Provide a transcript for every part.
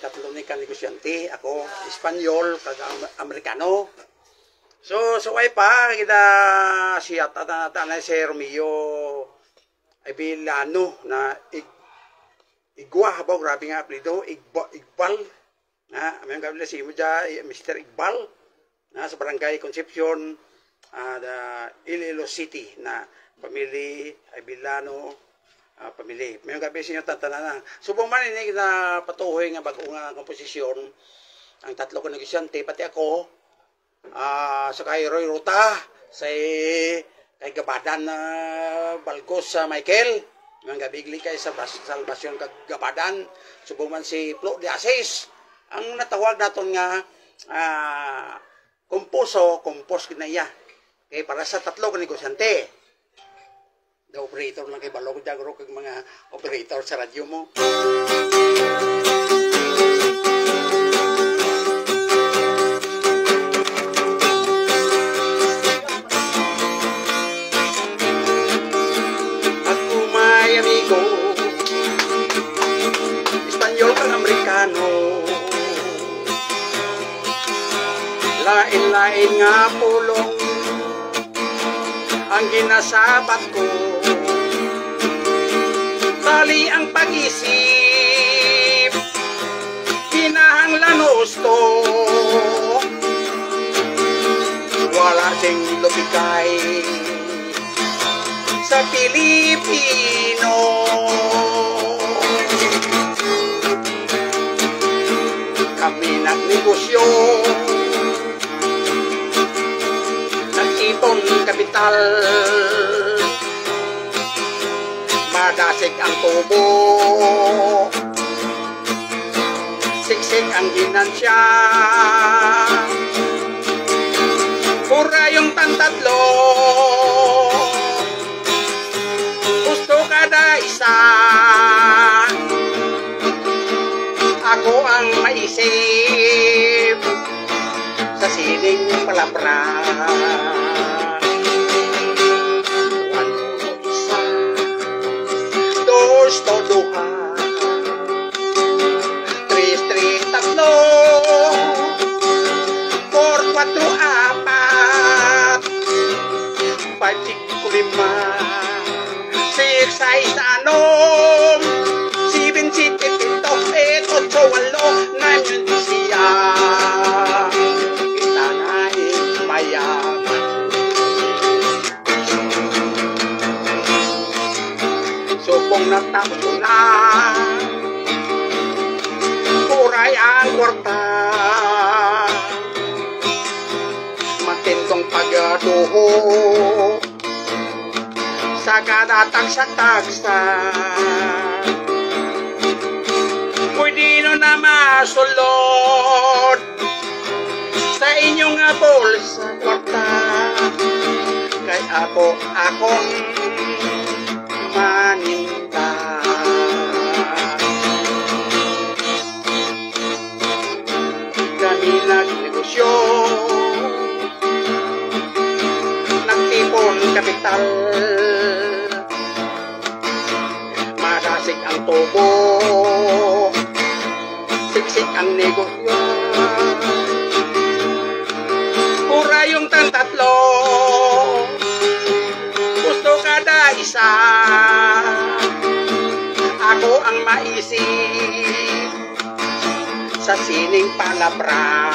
Tatlo ni ka negosyante, ako Espanyol, kag Amerikano. So ay pa kita siya tanay si Romeo Avellano na igwa ba grabe nga apelyido, Igbal. Na amen kabila si mo dya, Mr. Igbal na sa Barangay Concepcion, Iloilo City na pamilya Avellano. Pamili. Mayroong gabi sa inyo tatanan na. Subong man ini na patuhoy nga bagong komposisyon ang tatlo ko negosyante, pati ako sa kay Roy Ruta, sa kay Gabadan na Balgos sa Michael. Mayroong gabi kay sa Salvacion kag Gabadan. Subong man si Flo de Asis. Ang natawag naton nga kompos kinaya. Kay para sa tatlo ko negosyante. The operator lang kay balog dagro kag mga operator sa radyo mo. Ako may amigo, Espanyol kang Amerikano, lain-lain nga pulong ang ginasabat ko. Tali ang pag-isip, hinahanglan gusto, wala ding lubikay sa Pilipino. Kami nagnegosyo, nag-ipon kapital, madasig ang tubo, siksik ang ginansya, pura yung tantatlo, gusto kada isa, ako ang maisip sa sining palabra. Toduha, 3, 3, 3, 4, 4, 4, 5, 5, 6, 6, 7, 7, 8, 8, 8, 8, 8, 9, 9, siya. Kita na mayaman. Subong natapos ko na, puray ang kwarta, matindong pagduho sa kada tagsa-tagsa. Pwede no na masulod sa inyong bulsa kwarta, kay akong maninda. Kami nagnegosyo, nagtipon kapital, madasig ang tubo, siksik ang negosyo, pura yung tantatlo, gusto kada isa, ako ang maisip sa sining palabra.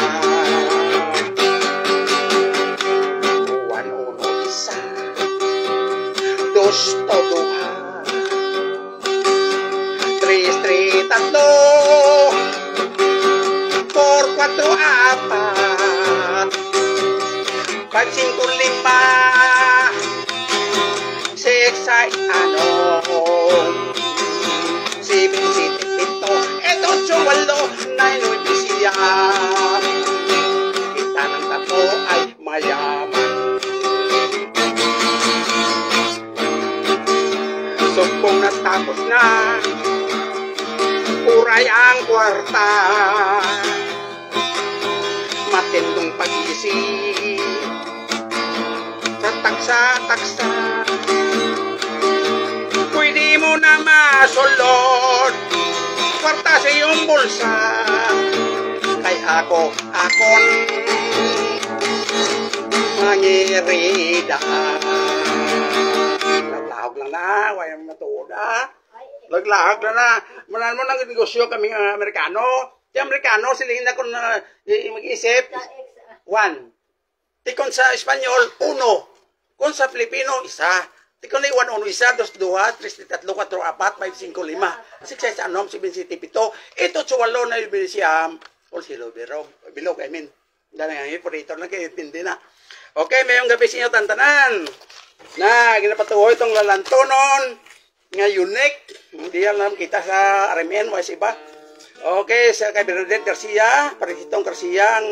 1, 1, 2, toduha, 3, 3, 3, 4, 4, 4, 5, 5, 6, 7, 7, 8, 8, 8, 9, 9, siya. Kita ng tatlo ay mayaman. Sumpong natapos na, puray ang kwarta, matindong pag-isip sa taksa-taksa. Pwede mo na masulod kwarta sa iyong bulsa. Kay akon mangirida. Laglahog lang na, wala matuod Laglahog lang na. Manan mo nang negosyo kami Amerikano. Di Amerikano, sila na kung mag-isip. 1. Tikon sa Espanyol, 1. Kung sa Filipino, 1. Tikon na 1, 1, 2, 2, 3, 4, 4, 5, 5, 5, 5, 6, 7, 7, 7, 7. Ito sa 8 na Ibilisiam. O silo, bilog, I mean. Dahil nga, operator lang kayo, hindi na. Okay, mayong gabi sa inyo tantanan. Na, ginapatuhoy itong lalantonon. Nga unique. Hindi alam kita sa RMN, wala iba. Okay, sa kay Bernadette Garcia, Parisitong Garcia, ang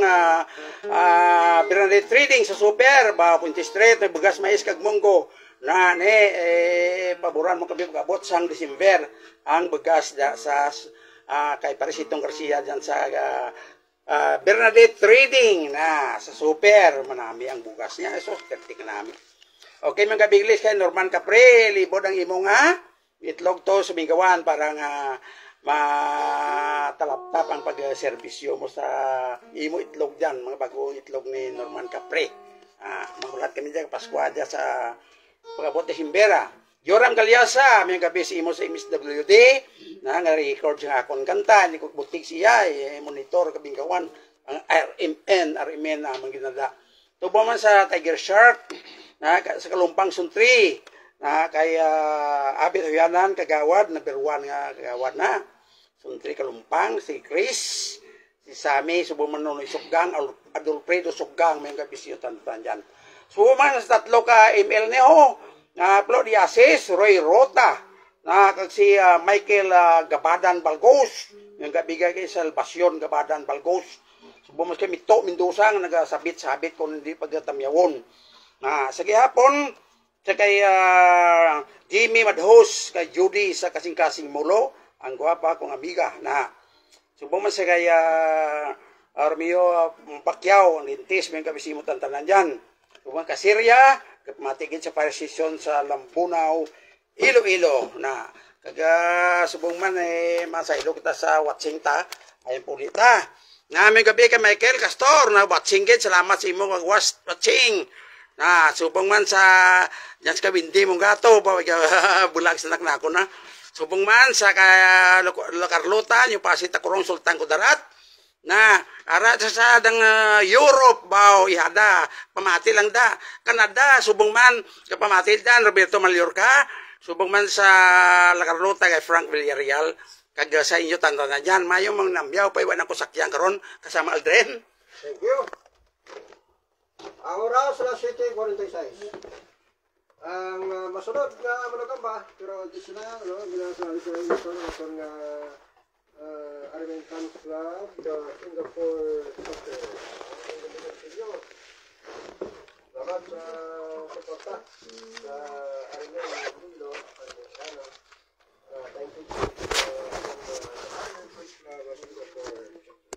Bernadette Trading sa Super, Punti Street, may bugas mais kag munggo. Na, paboran mo kami pag-abot sang December, ang bugas sa kay Parisitong Garcia dyan sa Bernadette Trading na sa Super, manami ang bugas niya. So, kertik namin. Okay, mga kabiglis kay Norman Capre, libod ang imo nga itlog to sumigawan para nga matalaptap ang pag-serbisyo mo sa imo itlog dyan, mga bagong itlog ni Norman Capre. Mahulat kami dyan, Paskwa dyan sa pag-abot de Himbera. Joram Galyasa, may gabi si imo sa MSWD, na nga-record siya akong kanta, hindi ko butik siya, monitor kabingkawan, ang RMN na manginada. Tubo man sa Tiger Shark, na sa Kalumpang Suntri, na kay Abit Huyanan, kagawad, number 1 nga kagawad na. Suntri Kalumpang, si Chris, si Sammy, Subumanonoy Suggang, Adolfredo Suggang, may gabi siya tantan dyan. Suman sa 3 ka ML niyo, na Flo Diasis, Roy Rota, na kag si Michael Gabadan Balgos, yung gabigay kay Salvacion Gabadan Balgos. Subumas kay Mito Mendoza nga nagasabit-sabit kung hindi pagtamyawon. Sa gihapon, sa kay Jimmy Madhos, kay Judy sa kasing-kasing mulo, ang gwapa kong amiga na subuman sa kay Armio Pacquiao, ang lintis, may kabisimot ang tanan dyan. Subuman ka Syria, matigin sa parisisyon sa Lambunaw, Iloilo na kaga subong man masaylo kita sa watching ta ayun po dita na may gabi kay Michael Castor na watching gid salamat sa imo kag watching na subong man sa diyan sa Kabindi mong gato bulag sa na ako na subong man sa Carlota yung pasita kurong Sultan Kudarat na ara sa dang Europe bao ihada pamati lang da Canada subong man ka pamati dan Roberto Mallorca subong man sa La Carlota kay Frank Villarreal kag sa inyo tantanan diyan mayo mang nambyaw pa iwan ako sakyan karon kasama Aldren. Thank you. Ang oras na 7:46. Ang masunod nga managamba pero di sila no ginasa sa ito nga Armenian Club, the Singapore Soccer. Salamat sa suporta sa Armenian Mundo, Armeniano. Thank you sa Armenian Club, Singapore.